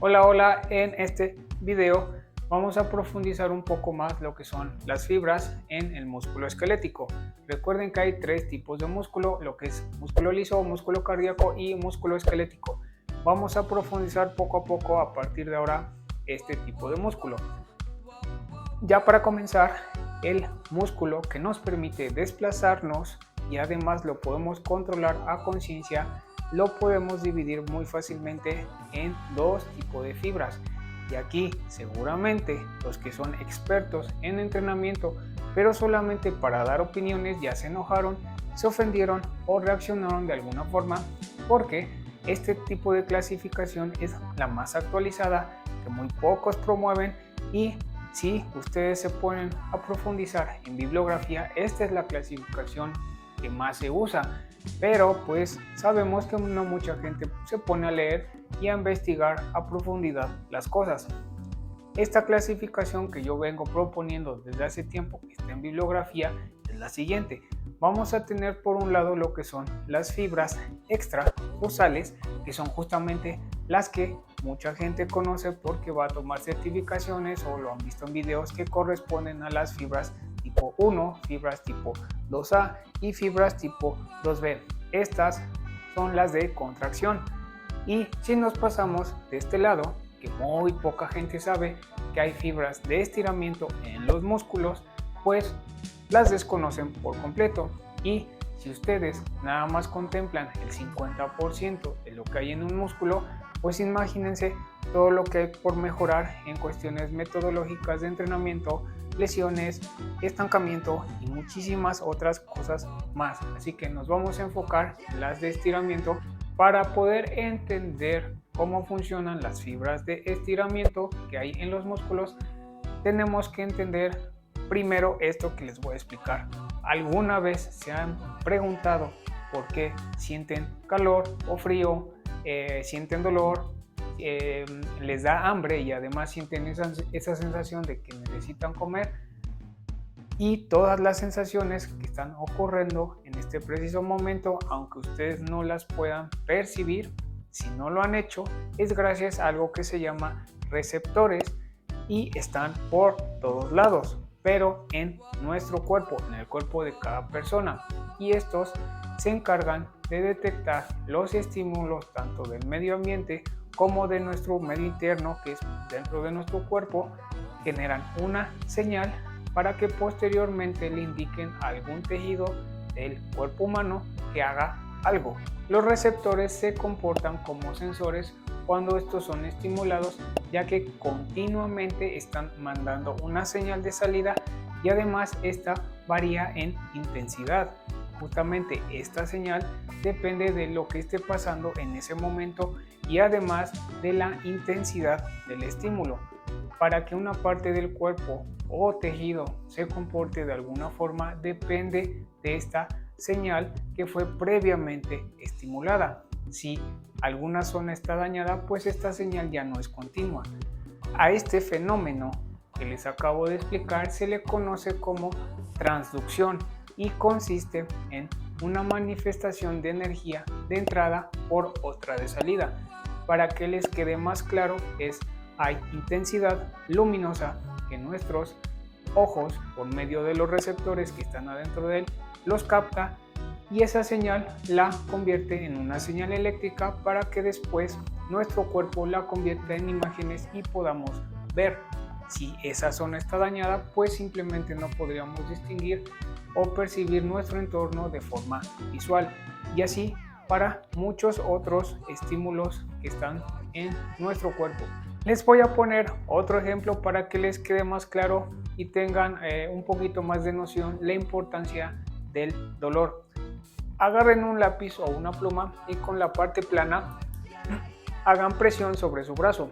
Hola, en este video vamos a profundizar un poco más lo que son las fibras en el músculo esquelético. Recuerden que hay tres tipos de músculo, lo que es músculo liso, músculo cardíaco y músculo esquelético. Vamos a profundizar poco a poco a partir de ahora este tipo de músculo. Ya para comenzar, el músculo que nos permite desplazarnos y además lo podemos controlar a conciencia, lo podemos dividir muy fácilmente en dos tipos de fibras. Y aquí seguramente los que son expertos en entrenamiento, pero solamente para dar opiniones, ya se enojaron, se ofendieron o reaccionaron de alguna forma, porque este tipo de clasificación es la más actualizada, que muy pocos promueven, y si ustedes se ponen a profundizar en bibliografía, esta es la clasificación que más se usa, pero pues sabemos que no mucha gente se pone a leer y a investigar a profundidad las cosas. Esta clasificación que yo vengo proponiendo desde hace tiempo, que está en bibliografía, es la siguiente. Vamos a tener por un lado lo que son las fibras extrafusales, que son justamente las que mucha gente conoce porque va a tomar certificaciones o lo han visto en videos, que corresponden a las fibras tipo 1, fibras tipo 2A y fibras tipo 2B. Estas son las de contracción. Y si nos pasamos de este lado, que muy poca gente sabe que hay fibras de estiramiento en los músculos, pues las desconocen por completo. Y si ustedes nada más contemplan el 50% de lo que hay en un músculo, pues imagínense todo lo que hay por mejorar en cuestiones metodológicas de entrenamiento, lesiones, estancamiento y muchísimas otras cosas más. Así que nos vamos a enfocar en las de estiramiento. Para poder entender cómo funcionan las fibras de estiramiento que hay en los músculos, tenemos que entender primero esto que les voy a explicar. ¿Alguna vez se han preguntado por qué sienten calor o frío, sienten dolor, les da hambre y además sienten esa sensación de que necesitan comer? Y todas las sensaciones que están ocurriendo en este preciso momento, aunque ustedes no las puedan percibir, si no lo han hecho, es gracias a algo que se llama receptores y están por todos lados, pero en nuestro cuerpo, en el cuerpo de cada persona. Y estos se encargan de detectar los estímulos tanto del medio ambiente como de nuestro medio interno, que es dentro de nuestro cuerpo. Generan una señal para que posteriormente le indiquen a algún tejido del cuerpo humano que haga algo. Los receptores se comportan como sensores cuando estos son estimulados, ya que continuamente están mandando una señal de salida y además esta varía en intensidad. Justamente esta señal depende de lo que esté pasando en ese momento y además de la intensidad del estímulo. Para que una parte del cuerpo o tejido se comporte de alguna forma depende de esta señal que fue previamente estimulada. Si alguna zona está dañada, pues esta señal ya no es continua. A este fenómeno que les acabo de explicar se le conoce como transducción y consiste en una manifestación de energía de entrada por otra de salida. Para que les quede más claro, hay intensidad luminosa que nuestros ojos, por medio de los receptores que están adentro de él, los capta y esa señal la convierte en una señal eléctrica para que después nuestro cuerpo la convierta en imágenes y podamos ver. Si esa zona está dañada, pues simplemente no podríamos distinguir o percibir nuestro entorno de forma visual, y así para muchos otros estímulos que están en nuestro cuerpo. Les voy a poner otro ejemplo para que les quede más claro y tengan un poquito más de noción la importancia del dolor. Agarren un lápiz o una pluma y con la parte plana hagan presión sobre su brazo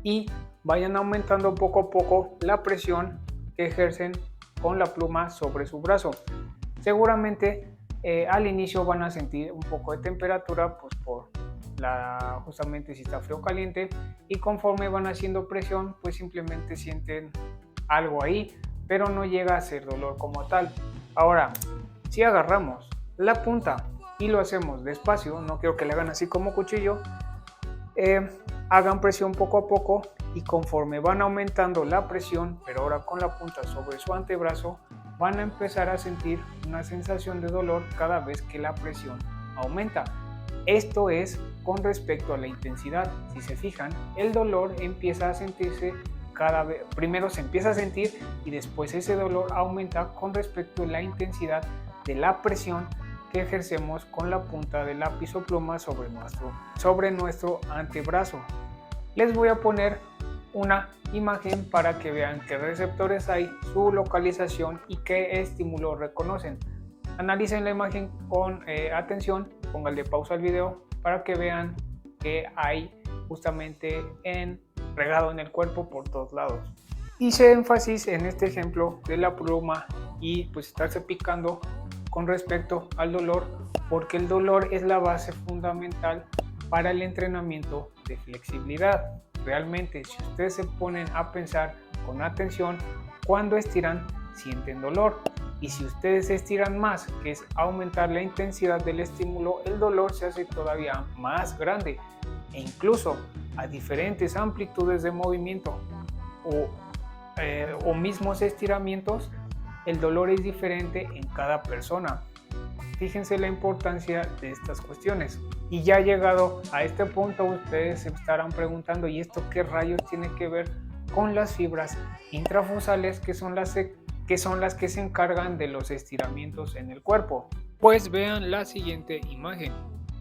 y vayan aumentando poco a poco la presión que ejercen con la pluma sobre su brazo. Seguramente al inicio van a sentir un poco de temperatura, pues por justamente si está frío o caliente, y conforme van haciendo presión, pues simplemente sienten algo ahí, pero no llega a ser dolor como tal. Ahora, si agarramos la punta y lo hacemos despacio, no quiero que le hagan así como cuchillo, hagan presión poco a poco y conforme van aumentando la presión, pero ahora con la punta sobre su antebrazo, van a empezar a sentir una sensación de dolor cada vez que la presión aumenta. Esto es con respecto a la intensidad. Si se fijan, el dolor empieza a sentirse cada vez, primero se empieza a sentir y después ese dolor aumenta con respecto a la intensidad de la presión que ejercemos con la punta del lápiz o pluma sobre nuestro antebrazo. Les voy a poner una imagen para que vean qué receptores hay, su localización y qué estímulo reconocen. Analicen la imagen con atención, pónganle pausa al video para que vean que hay justamente regado en el cuerpo por todos lados. Hice énfasis en este ejemplo de la pluma y pues estarse picando con respecto al dolor, porque el dolor es la base fundamental para el entrenamiento de flexibilidad. Realmente, si ustedes se ponen a pensar con atención, cuando estiran sienten dolor, y si ustedes estiran más, que es aumentar la intensidad del estímulo, el dolor se hace todavía más grande, e incluso a diferentes amplitudes de movimiento o mismos estiramientos, el dolor es diferente en cada persona. Fíjense la importancia de estas cuestiones. Y ya llegado a este punto, ustedes se estarán preguntando, ¿y esto qué rayos tiene que ver con las fibras intrafusales, que son las que se encargan de los estiramientos en el cuerpo? Pues vean la siguiente imagen.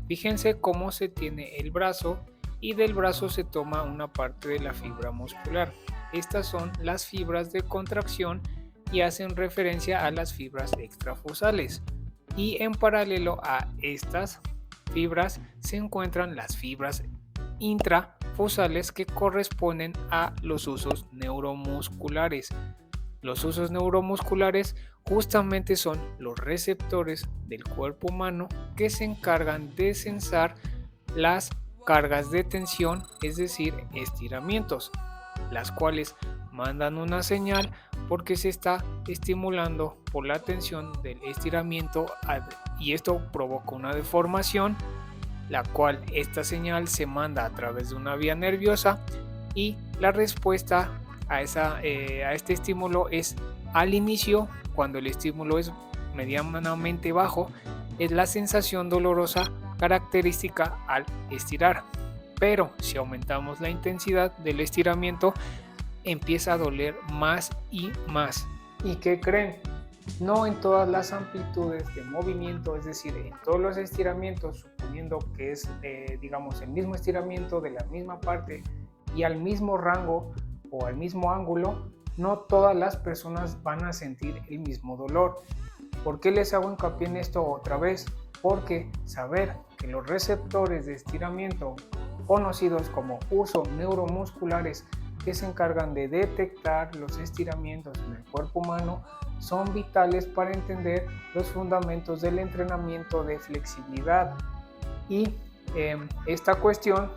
Fíjense cómo se tiene el brazo y del brazo se toma una parte de la fibra muscular. Estas son las fibras de contracción y hacen referencia a las fibras extrafusales. Y en paralelo a estas fibras se encuentran las fibras intrafusales, que corresponden a los usos neuromusculares. Los usos neuromusculares justamente son los receptores del cuerpo humano que se encargan de sensar las cargas de tensión, es decir, estiramientos, las cuales mandan una señal porque se está estimulando por la tensión del estiramiento y esto provoca una deformación, la cual esta señal se manda a través de una vía nerviosa y la respuesta a este estímulo es al inicio, cuando el estímulo es medianamente bajo, es la sensación dolorosa característica al estirar, pero si aumentamos la intensidad del estiramiento empieza a doler más y más. ¿Y qué creen? No en todas las amplitudes de movimiento, es decir, en todos los estiramientos, suponiendo que es digamos el mismo estiramiento de la misma parte y al mismo rango o al mismo ángulo, no todas las personas van a sentir el mismo dolor. ¿Por qué les hago hincapié en esto otra vez? Porque saber que los receptores de estiramiento, conocidos como usos neuromusculares, que se encargan de detectar los estiramientos en el cuerpo humano, son vitales para entender los fundamentos del entrenamiento de flexibilidad. Y esta cuestión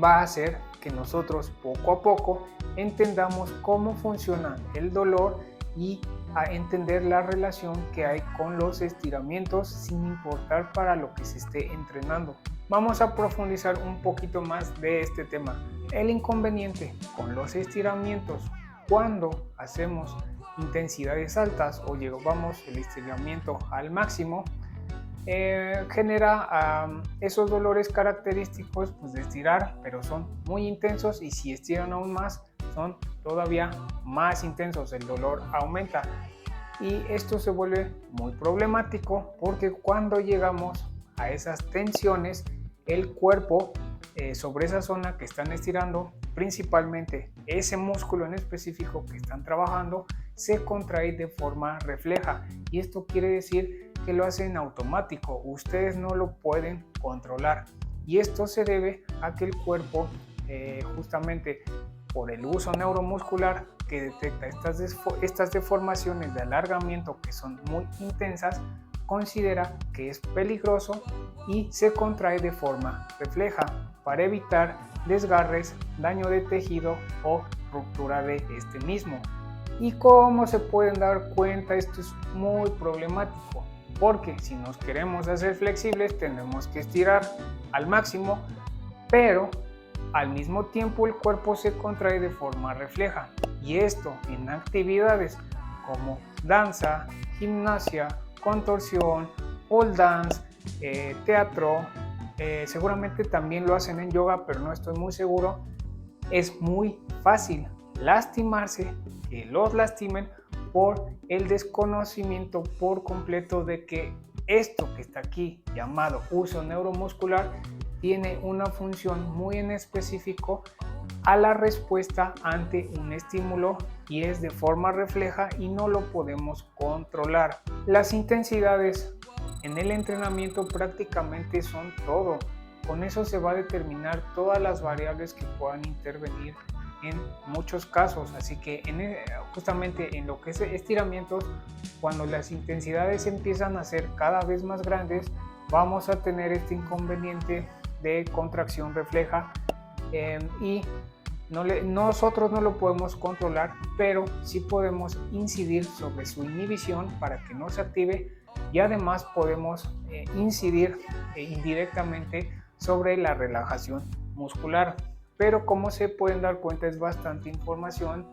va a hacer que nosotros poco a poco entendamos cómo funciona el dolor y a entender la relación que hay con los estiramientos, sin importar para lo que se esté entrenando. Vamos a profundizar un poquito más de este tema. El inconveniente con los estiramientos cuando hacemos intensidades altas o llevamos el estiramiento al máximo, genera esos dolores característicos pues, de estirar, pero son muy intensos, y si estiran aún más son todavía más intensos, el dolor aumenta, y esto se vuelve muy problemático porque cuando llegamos a esas tensiones, el cuerpo sobre esa zona que están estirando, principalmente ese músculo en específico que están trabajando, se contrae de forma refleja, y esto quiere decir que lo hacen automático, ustedes no lo pueden controlar, y esto se debe a que el cuerpo justamente por el uso neuromuscular que detecta estas deformaciones de alargamiento que son muy intensas, considera que es peligroso y se contrae de forma refleja para evitar desgarres, daño de tejido o ruptura de este mismo. Y como se pueden dar cuenta, esto es muy problemático, porque si nos queremos hacer flexibles tenemos que estirar al máximo, pero Al mismo tiempo el cuerpo se contrae de forma refleja, y esto en actividades como danza, gimnasia, contorsión, pole dance, teatro, seguramente también lo hacen en yoga, pero no estoy muy seguro. Es muy fácil lastimarse, que los lastimen por el desconocimiento por completo de que esto que está aquí llamado uso neuromuscular tiene una función muy en específico a la respuesta ante un estímulo y es de forma refleja y no lo podemos controlar. Las intensidades en el entrenamiento prácticamente son todo. Con eso se va a determinar todas las variables que puedan intervenir en muchos casos. Así que justamente en lo que es estiramientos, cuando las intensidades empiezan a ser cada vez más grandes, vamos a tener este inconveniente de contracción refleja y nosotros no lo podemos controlar, pero sí podemos incidir sobre su inhibición para que no se active y además podemos incidir indirectamente sobre la relajación muscular. Pero como se pueden dar cuenta es bastante información,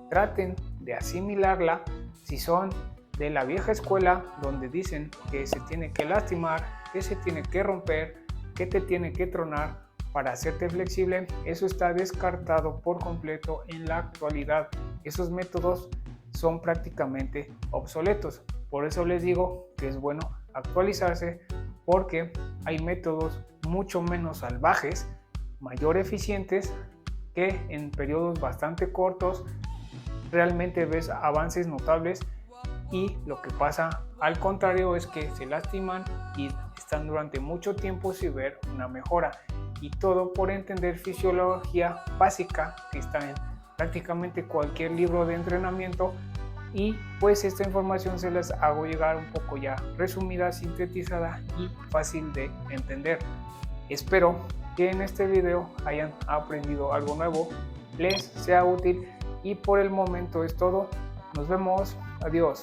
traten de asimilarla. Si son de la vieja escuela donde dicen que se tiene que lastimar, que se tiene que romper, que te tiene que tronar para hacerte flexible, eso está descartado por completo en la actualidad. Esos métodos son prácticamente obsoletos. Por eso les digo que es bueno actualizarse, porque hay métodos mucho menos salvajes, mayor eficientes, que en periodos bastante cortos realmente ves avances notables, y lo que pasa al contrario es que se lastiman y están durante mucho tiempo sin ver una mejora, y todo por entender fisiología básica que está en prácticamente cualquier libro de entrenamiento. Y pues esta información se las hago llegar un poco ya resumida, sintetizada y fácil de entender. Espero que en este video hayan aprendido algo nuevo, les sea útil, y por el momento es todo. Nos vemos, adiós.